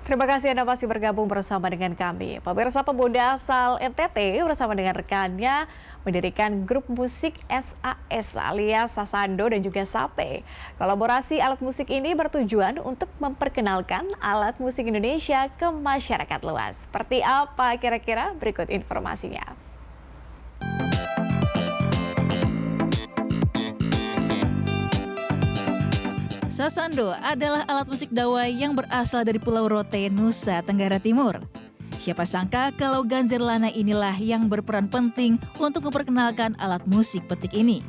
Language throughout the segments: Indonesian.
Terima kasih Anda masih bergabung bersama dengan kami. Pemirsa, pemuda asal NTT bersama dengan rekannya mendirikan grup musik SAS alias Sasando dan juga Sape. Kolaborasi alat musik ini bertujuan untuk memperkenalkan alat musik Indonesia ke masyarakat luas. Seperti apa kira-kira? Berikut informasinya. Sasando adalah alat musik dawai yang berasal dari Pulau Rote, Nusa Tenggara Timur. Siapa sangka kalau Ganzer Lana inilah yang berperan penting untuk memperkenalkan alat musik petik ini.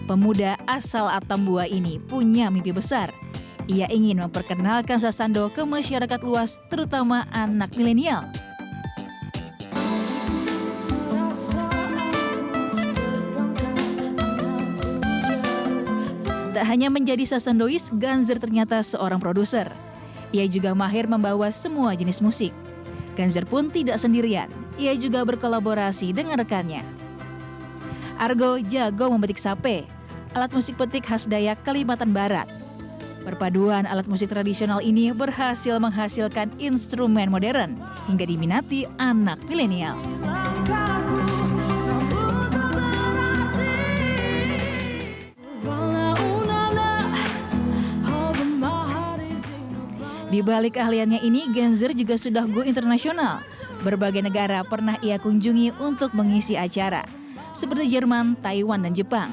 Pemuda asal Atambua ini punya mimpi besar. Ia ingin memperkenalkan Sasando ke masyarakat luas, terutama anak milenial. Tak hanya menjadi sasandois, Ganzer ternyata seorang produser. Ia juga mahir membawa semua jenis musik. Ganzer pun tidak sendirian, ia juga berkolaborasi dengan rekannya. Argo jago memetik sape, alat musik petik khas Dayak Kalimantan Barat. Perpaduan alat musik tradisional ini berhasil menghasilkan instrumen modern hingga diminati anak milenial. Di balik keahliannya ini, Ganzer juga sudah go internasional. Berbagai negara pernah ia kunjungi untuk mengisi acara, seperti Jerman, Taiwan, dan Jepang.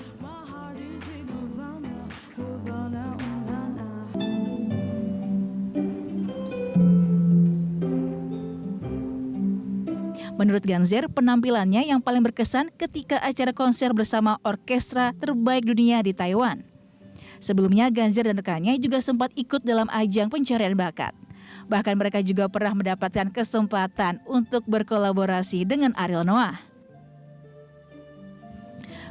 Menurut Ganzer, penampilannya yang paling berkesan ketika acara konser bersama orkestra terbaik dunia di Taiwan. Sebelumnya, Ganzer dan rekannya juga sempat ikut dalam ajang pencarian bakat. Bahkan mereka juga pernah mendapatkan kesempatan untuk berkolaborasi dengan Ariel Noah.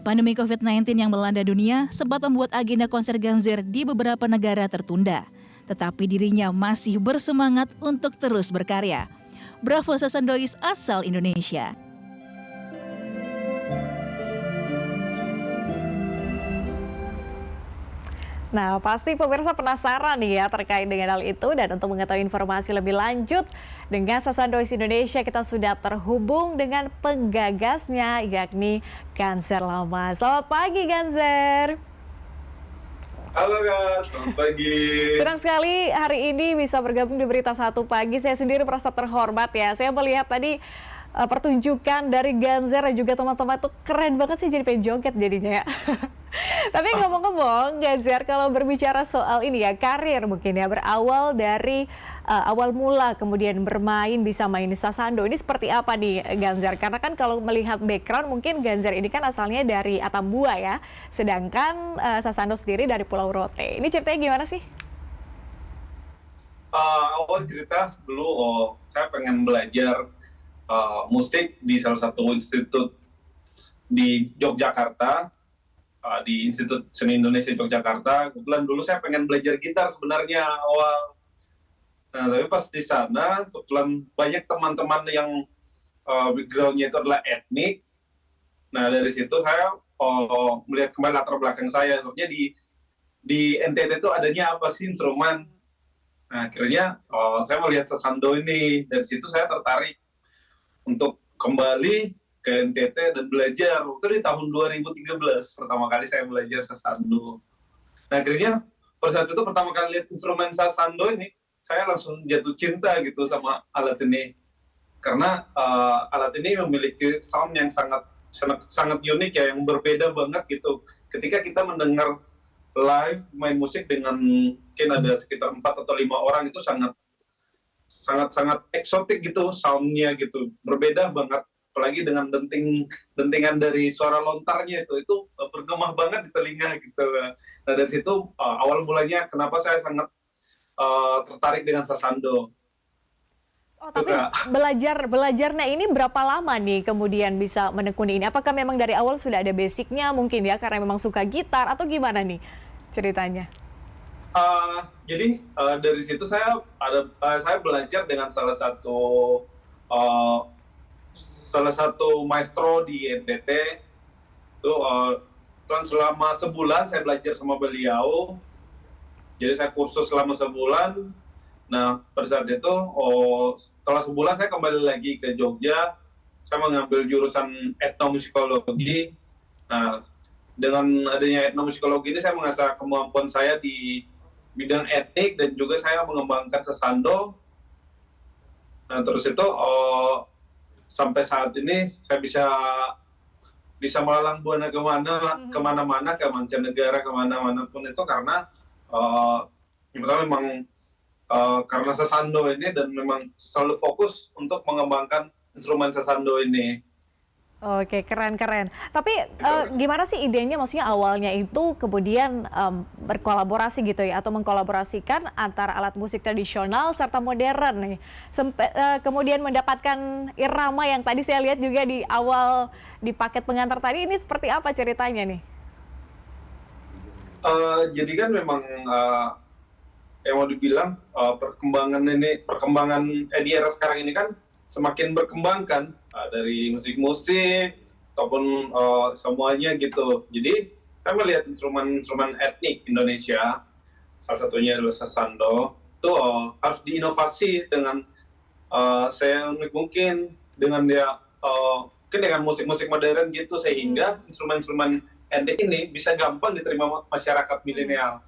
Pandemi COVID-19 yang melanda dunia sempat membuat agenda konser Ganzer di beberapa negara tertunda. Tetapi dirinya masih bersemangat untuk terus berkarya. Bravo Sasandois asal Indonesia. Nah, pasti pemirsa penasaran nih ya terkait dengan hal itu, dan untuk mengetahui informasi lebih lanjut dengan Sasandois Indonesia, kita sudah terhubung dengan penggagasnya yakni Ganzer Lama. Selamat pagi Ganzer. Halo guys, selamat pagi. Senang sekali hari ini bisa bergabung di Berita Satu Pagi. Saya sendiri merasa terhormat ya. Saya melihat tadi pertunjukan dari Ganzer dan juga teman-teman itu keren banget sih, jadi pengen joget jadinya ya. Tapi ngomong-ngomong, Ganzer, kalau berbicara soal ini ya, karir mungkin ya, berawal dari awal mula kemudian bermain, bisa main di Sasando. Ini seperti apa nih Ganzer? Karena kan kalau melihat background mungkin Ganzer ini kan asalnya dari Atambua ya, sedangkan Sasando sendiri dari Pulau Rote. Ini ceritanya gimana sih? Awal cerita dulu, saya pengen belajar musik di salah satu institut di Yogyakarta. Di Institut Seni Indonesia Yogyakarta. Kebetulan dulu saya pengen belajar gitar sebenarnya awal. Nah, tapi pas di sana kebetulan banyak teman-teman yang background-nya itu adalah etnik. Nah, dari situ saya melihat kembali latar belakang saya. Soalnya di NTT itu adanya apa sih instrumen. Nah, akhirnya saya melihat Sasando ini. Dari situ saya tertarik untuk kembali ke NTT dan belajar. Waktu di tahun 2013 pertama kali saya belajar Sasando. Nah, akhirnya pada saat itu pertama kali lihat instrumen Sasando ini, saya langsung jatuh cinta gitu sama alat ini. Karena alat ini memiliki sound yang sangat unik ya, yang berbeda banget gitu. Ketika kita mendengar live main musik dengan mungkin ada sekitar 4 atau 5 orang, itu sangat eksotik gitu soundnya gitu. Berbeda banget. Apalagi dengan dentingan dari suara lontarnya itu bergema banget di telinga gitu. Nah, dari situ awal mulanya kenapa saya sangat tertarik dengan Sasando. Oh, tapi belajarnya ini berapa lama nih kemudian bisa menekuni ini? Apakah memang dari awal sudah ada basicnya mungkin ya, karena memang suka gitar, atau gimana nih ceritanya? Jadi dari situ saya belajar dengan salah satu maestro di NTT. Itu selama sebulan saya belajar sama beliau. Jadi saya kursus selama sebulan. Nah, pada saat itu, setelah sebulan saya kembali lagi ke Jogja. Saya mengambil jurusan etnomusikologi. Nah, dengan adanya etnomusikologi ini saya mengasah kemampuan saya di bidang etnik dan juga saya mengembangkan sesando. Nah, terus itu sampai saat ini saya bisa melalang buana kemana-mana, ke mancanegara, kemana-mana pun itu karena yang pertama memang karena sesando ini dan memang selalu fokus untuk mengembangkan instrumen sesando ini. Oke, keren-keren. Tapi gimana sih idenya? Maksudnya awalnya itu kemudian berkolaborasi gitu ya, atau mengkolaborasikan antara alat musik tradisional serta modern nih. Kemudian mendapatkan irama yang tadi saya lihat juga di awal di paket pengantar tadi, ini seperti apa ceritanya nih? Jadi kan memang yang mau dibilang perkembangan di era sekarang ini kan semakin berkembang kan, dari musik-musik ataupun semuanya gitu. Jadi saya melihat instrumen-instrumen etnik Indonesia, salah satunya adalah sesando, itu harus diinovasi dengan saya mungkin dengan mungkin dengan musik-musik modern gitu, sehingga instrumen-instrumen etnik ini bisa gampang diterima masyarakat milenial.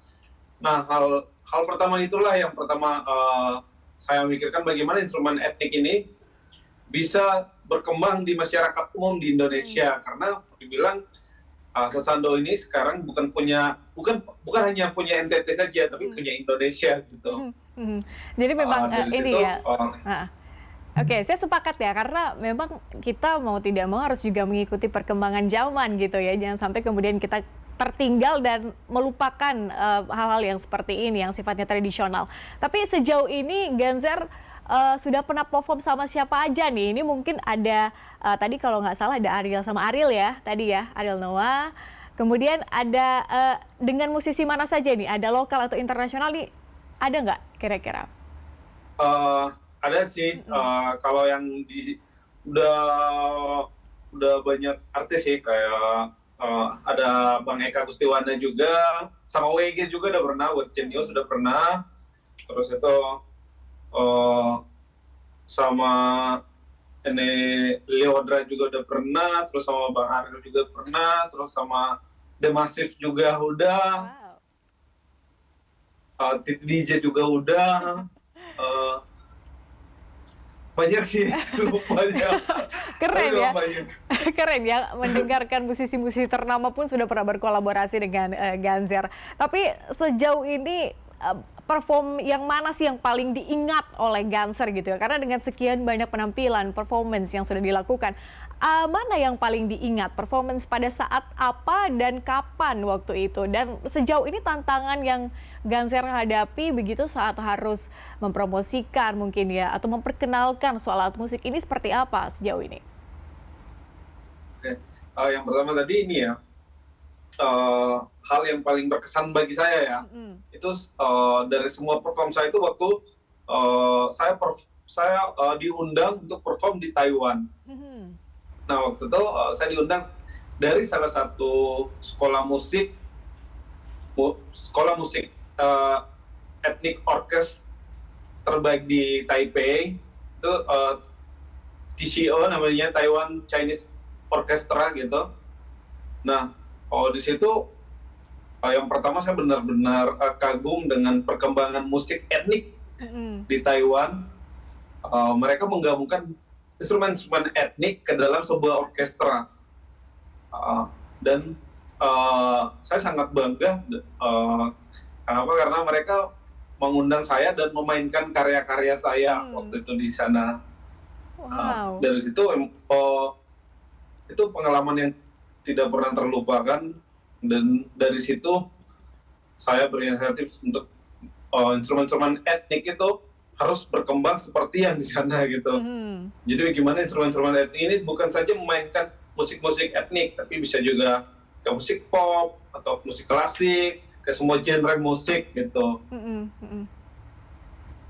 Nah, hal pertama itulah yang pertama saya mikirkan, bagaimana instrumen etnik ini bisa berkembang di masyarakat umum di Indonesia, karena dibilang sesando ini sekarang bukan hanya punya NTT saja, tapi punya Indonesia gitu. Jadi memang Dari ini situ, ya. Oke, saya sepakat ya, karena memang kita mau tidak mau harus juga mengikuti perkembangan zaman gitu ya. Jangan sampai kemudian kita tertinggal dan melupakan hal-hal yang seperti ini, yang sifatnya tradisional. Tapi sejauh ini Ganzer sudah pernah perform sama siapa aja nih? Ini mungkin ada, tadi kalau nggak salah ada Ariel sama Ariel ya, tadi ya, Ariel Noah. Kemudian ada dengan musisi mana saja nih? Ada lokal atau internasional nih? Ada nggak kira-kira? Ada sih, kalau yang udah banyak artis sih, kayak ada Bang Eka Gustiwana juga, sama WG juga udah pernah, Cenio sudah pernah, terus itu sama ini Leodra juga udah pernah, terus sama Bang Ariel juga pernah, terus sama The Massive juga udah, Titi DJ juga udah, banyak sih, banyak. Keren ya. Banyak. Keren ya, mendengarkan musisi-musisi ternama pun sudah pernah berkolaborasi dengan Ganzer. Tapi sejauh ini perform yang mana sih yang paling diingat oleh Ganzer gitu ya? Karena dengan sekian banyak penampilan, performance yang sudah dilakukan, mana yang paling diingat? Performance pada saat apa dan kapan waktu itu? Dan sejauh ini tantangan yang Ganzer hadapi begitu saat harus mempromosikan mungkin ya, atau memperkenalkan soal alat musik ini seperti apa sejauh ini? Oke. Yang pertama tadi ini ya, hal yang paling berkesan bagi saya ya, itu dari semua perform saya itu waktu saya diundang untuk perform di Taiwan. Nah, waktu itu saya diundang dari salah satu sekolah musik etnik orkes terbaik di Taipei, itu TCO namanya, Taiwan Chinese Orchestra gitu. Nah, di situ yang pertama saya benar-benar kagum dengan perkembangan musik etnik di Taiwan. Mereka menggabungkan instrumen-instrumen etnik ke dalam sebuah orkestra. Dan saya sangat bangga, kenapa? Karena mereka mengundang saya dan memainkan karya-karya saya waktu itu di sana. Wow. Dari situ itu pengalaman yang tidak pernah terlupakan, dan dari situ saya berinisiatif untuk instrumen-instrumen etnik itu harus berkembang seperti yang di sana gitu. Jadi bagaimana instrumen-instrumen etnik ini bukan saja memainkan musik-musik etnik, tapi bisa juga ke musik pop atau musik klasik, ke semua genre musik gitu.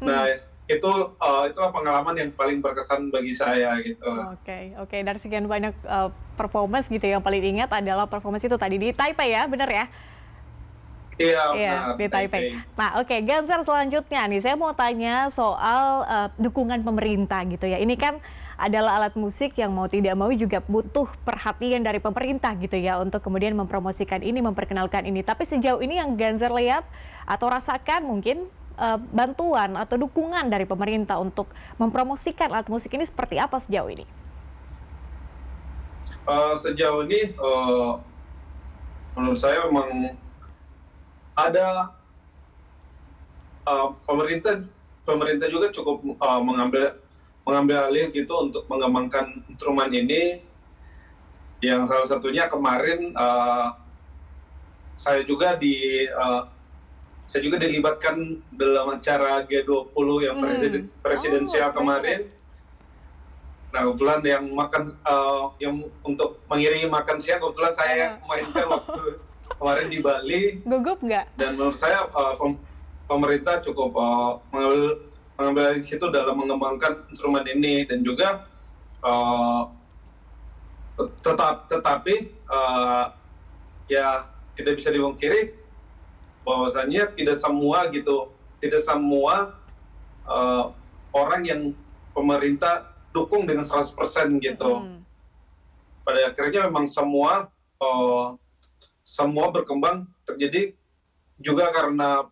Nah, itulah pengalaman yang paling berkesan bagi saya gitu. Oke. Dari sekian banyak performance gitu yang paling diingat adalah performance itu tadi di Taipei ya, benar ya? Iya, Iya, benar, di Taipei. Taipei. Nah, oke, Ganser selanjutnya nih, saya mau tanya soal dukungan pemerintah gitu ya. Ini kan adalah alat musik yang mau tidak mau juga butuh perhatian dari pemerintah gitu ya untuk kemudian mempromosikan ini, memperkenalkan ini. Tapi sejauh ini yang Ganser lihat atau rasakan mungkin bantuan atau dukungan dari pemerintah untuk mempromosikan alat musik ini seperti apa sejauh ini? Sejauh ini menurut saya memang ada pemerintah pemerintah juga cukup mengambil mengambil alih gitu untuk mengembangkan instrumen ini, yang salah satunya kemarin saya juga di saya juga dilibatkan dalam acara G20 yang presidensial kemarin. Nah, kebetulan yang makan yang untuk mengiringi makan siang kebetulan saya mainkan waktu kemarin di Bali. Gugup nggak? Dan menurut saya pemerintah cukup mengambil dari situ dalam mengembangkan instrumen ini, dan juga tetapi ya tidak bisa dipungkiri bahwasannya tidak semua orang yang pemerintah dukung dengan 100% gitu. Pada akhirnya memang semua berkembang terjadi juga karena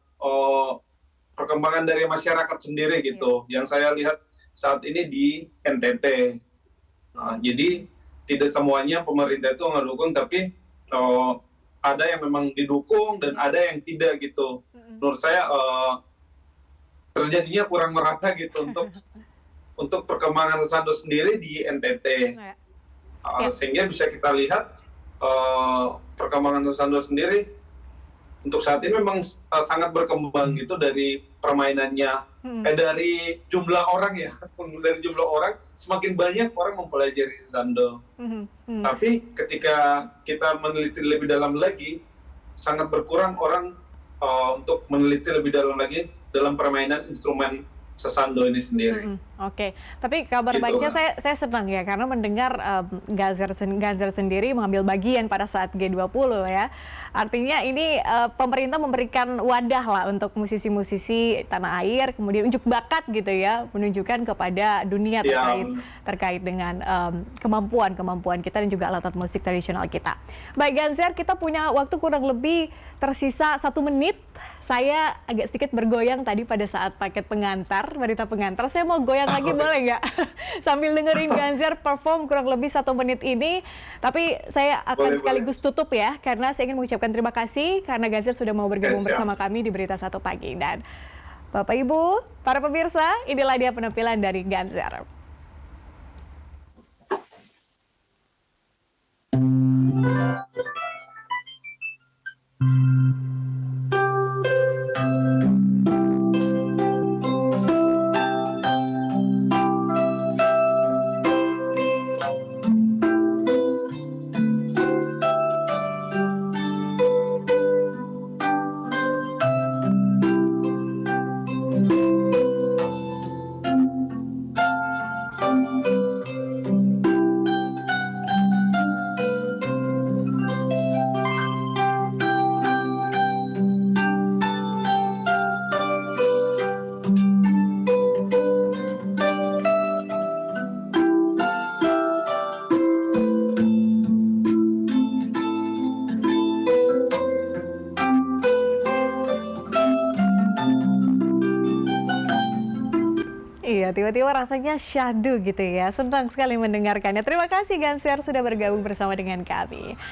perkembangan dari masyarakat sendiri gitu. Yang saya lihat saat ini di NTT. Jadi tidak semuanya pemerintah itu mendukung, tapi ada yang memang didukung dan ada yang tidak gitu. Menurut saya terjadinya kurang merata gitu untuk perkembangan sasando sendiri di NTT. Sehingga bisa kita lihat perkembangan sasando sendiri untuk saat ini memang sangat berkembang gitu dari permainannya, dari jumlah orang ya, dari jumlah orang semakin banyak orang mempelajari sasando. Tapi ketika kita meneliti lebih dalam lagi, sangat berkurang orang untuk meneliti lebih dalam lagi dalam permainan instrumen sasando ini sendiri. Oke, tapi kabar Gitu, baiknya Kak. saya senang ya karena mendengar Ganser sendiri mengambil bagian pada saat G20 ya. Artinya ini pemerintah memberikan wadah lah untuk musisi-musisi tanah air, kemudian unjuk bakat gitu ya, menunjukkan kepada dunia terkait dengan kemampuan kita dan juga alat musik tradisional kita. Baik Ganser, kita punya waktu kurang lebih tersisa 1 menit. Saya agak sedikit bergoyang tadi pada saat paket pengantar, berita pengantar. Saya mau goyang lagi boleh nggak? Sambil dengerin Ganser perform kurang lebih 1 menit ini. Tapi saya akan sekaligus tutup ya, karena saya ingin mengucapkan terima kasih karena Ganser sudah mau bergabung bersama kami di Berita Satu Pagi. Dan Bapak Ibu, para pemirsa, inilah dia penampilan dari Ganser. Iya, tiba-tiba rasanya syahdu gitu ya. Senang sekali mendengarkannya. Terima kasih Ganser sudah bergabung bersama dengan kami.